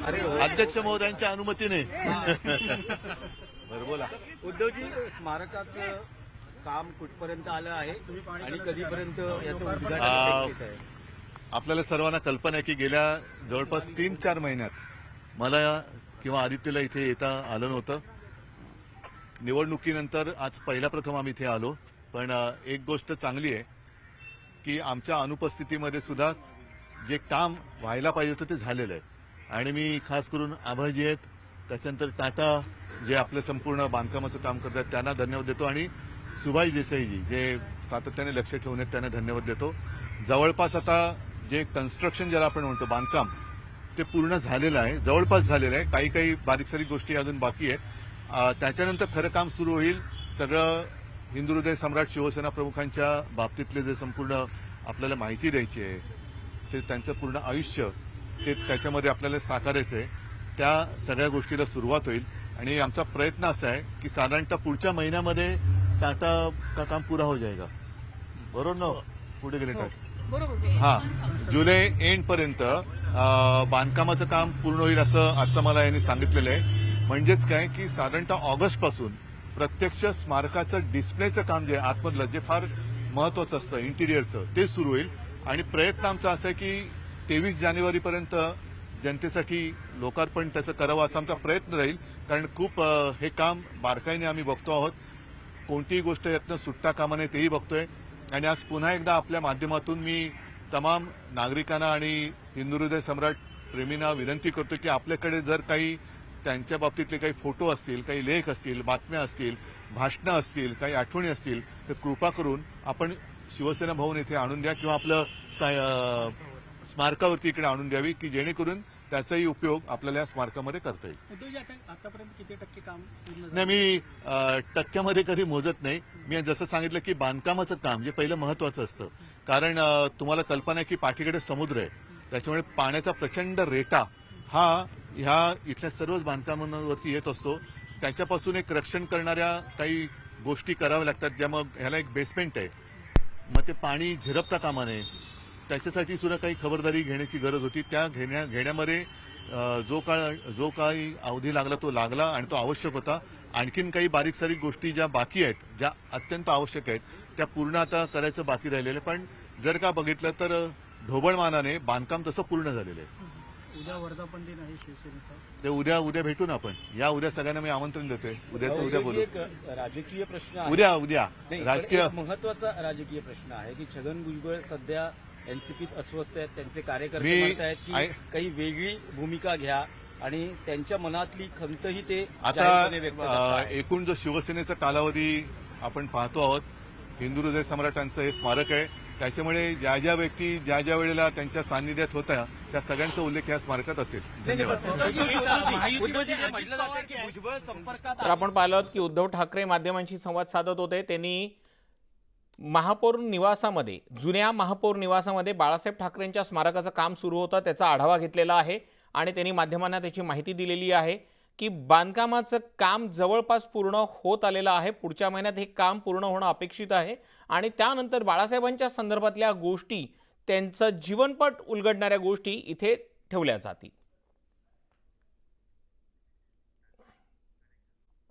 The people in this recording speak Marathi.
अध्यक्ष महोदयांच्या अनुमतीने बरं बोला. उद्धवजी, स्मारकाचं काम कुठपर्यंत आलं आहे आणि कधीपर्यंत याचं उद्घाटन अपेक्षित आहे? आपल्याला सर्वांना कल्पना आहे की गेल्या जवळपास 3-4 महिन्यात मला किंवा आदित्यला इथे येता आलं नव्हतं. निवडणुकीनंतर आज पहिला प्रथम आम्ही इथे आलो. पण एक गोष्ट चांगली आहे की आमच्या अनुपस्थितीमध्ये सुद्धा जे काम व्हायला पाहिजे होतं ते झालेलं आहे. आणि मी खास करून आभाजी आहेत, त्याच्यानंतर टाटा जे आपलं संपूर्ण बांधकामाचं काम करतात त्यांना धन्यवाद देतो, आणि सुभाष देसाईजी जे सातत्याने लक्ष ठेवून आहेत त्यांना धन्यवाद देतो. जवळपास आता जे कन्स्ट्रक्शन ज्याला आपण म्हणतो बांधकाम ते पूर्ण झालेलं आहे, जवळपास झालेलं आहे. काही काही बारीक सारीक गोष्टी अजून बाकी आहेत. त्याच्यानंतर खरं काम सुरू होईल. सगळं हिंदू हृदय सम्राट शिवसेना प्रमुखांच्या बाबतीतले जे संपूर्ण आपल्याला माहिती द्यायची आहे, ते त्यांचं पूर्ण आयुष्य ते त्याच्यामध्ये आपल्याला साकारायचं आहे. त्या सगळ्या गोष्टीला सुरुवात होईल. आणि आमचा प्रयत्न असा आहे की साधारणतः पुढच्या महिन्यामध्ये टाटा का काम पुरा हो जाएगा. बरोबर ना? पुढे गेले टाटा. हा, जुलै एंड पर्यंत बांधकामाचं काम पूर्ण होईल असं आता मला यांनी सांगितलेलं आहे. म्हणजेच काय की साधारणतः ऑगस्ट पासून प्रत्यक्ष स्मारकाचं डिस्प्लेचं काम जे आतमधलं जे फार महत्वाचं असतं इंटिरियरचं ते सुरू होईल. आणि प्रयत्न आमचा असा आहे की 23 जानेवारीपर्यंत जनतेसाठी लोकार्पण त्याचं करावं असा आमचा प्रयत्न राहील. कारण खूप हे काम बारकाईने आम्ही बघतो आहोत. कोणतीही गोष्ट यातनं सुटता कामा नये तेही बघतोय. आणि आज पुन्हा एकदा आपल्या माध्यमातून मी तमाम नागरिकांना आणि हिंदू हृदय सम्राट प्रेमींना विनंती करतो की आपल्याकडे जर काही त्यांच्या बाबतीतले काही फोटो असतील, काही लेख असतील, बातम्या असतील, भाषणं असतील, काही आठवणी असतील तर कृपा करून आपण शिवसेना भवन येथे आणून द्या किंवा आपलं स्मारकावरती इकडे आणून द्यावी की जेणेकरून त्याचाही उपयोग आपल्याला या स्मारकामध्ये करता येईल. आतापर्यंत किती टक्के काम? नाही, मी टक्क्यामध्ये कधी मोजत नाही. मी जसं सांगितलं की बांधकामाचं काम जे पहिलं महत्वाचं असतं. कारण तुम्हाला कल्पना आहे की पाठीकडे समुद्र आहे, त्याच्यामुळे पाण्याचा प्रचंड रेटा हा ह्या इथल्या सर्वच बांधकामांवरती येत असतो. त्याच्यापासून एक रक्षण करणाऱ्या काही गोष्टी कराव्या लागतात. ज्या मग ह्याला एक बेसमेंट आहे, मग ते पाणी झिरपता कामा नये त्याच्यासाठी सुद्धा काही खबरदारी घेण्याची गरज होती. त्या घेण्यामध्ये जो काही अवधी लागला तो लागला आणि तो आवश्यक होता. आणखीन काही बारीक सारीक गोष्टी ज्या बाकी आहेत, ज्या अत्यंत आवश्यक आहेत, त्या पूर्ण आता करायचं बाकी राहिलेलं आहे. पण जर का बघितलं तर ढोबळमानाने बांधकाम तसं पूर्ण झालेलं आहे. उद्या वर्धापन दिन आहे शिवसेनेचा, ते उद्या भेटून आपण या. उद्या सगळ्यांना मी आमंत्रण देतोय. उद्याचं उद्या बोलू. राजकीय प्रश्न आहे. उद्या राजकीय महत्वाचा राजकीय प्रश्न आहे की छगन भुजबळ सध्या एनसीपीत अस्वस्थ आहेत. त्यांचे कार्यकर्ते म्हणत आहेत की काही वेगळी भूमिका घ्या आणि त्यांच्या मनातली खंतही ते आता व्यक्त करतात. एकूण जो शिवसेनेचा कालावधी आपण पाहतो आहोत, हिंदू हृदय सम्राटांचं हे स्मारक आहे. त्याच्यामुळे ज्या ज्या व्यक्ती ज्या ज्या वेळेला त्यांच्या सान्निध्यात होत्या त्या सगळ्यांचा उल्लेख या स्मारकात असेल. धन्यवाद. तर आपण पाहिलं की उद्धव ठाकरे माध्यमांशी संवाद साधत होते. त्यांनी महापौर निवासामध्ये, जुन्या महापौर निवासामध्ये बाळासाहेब ठाकरेंच्या स्मारकाचं काम सुरू होतं, त्याचा आढावा घेतलेला आहे आणि त्यांनी माध्यमांना त्याची माहिती दिलेली आहे की बांधकामाचं काम जवळपास पूर्ण होत आलेलं आहे. पुढच्या महिन्यात हे काम पूर्ण होणं अपेक्षित आहे आणि त्यानंतर बाळासाहेबांच्या संदर्भातल्या गोष्टी, त्यांचं जीवनपट उलगडणाऱ्या गोष्टी इथे ठेवल्या जातील.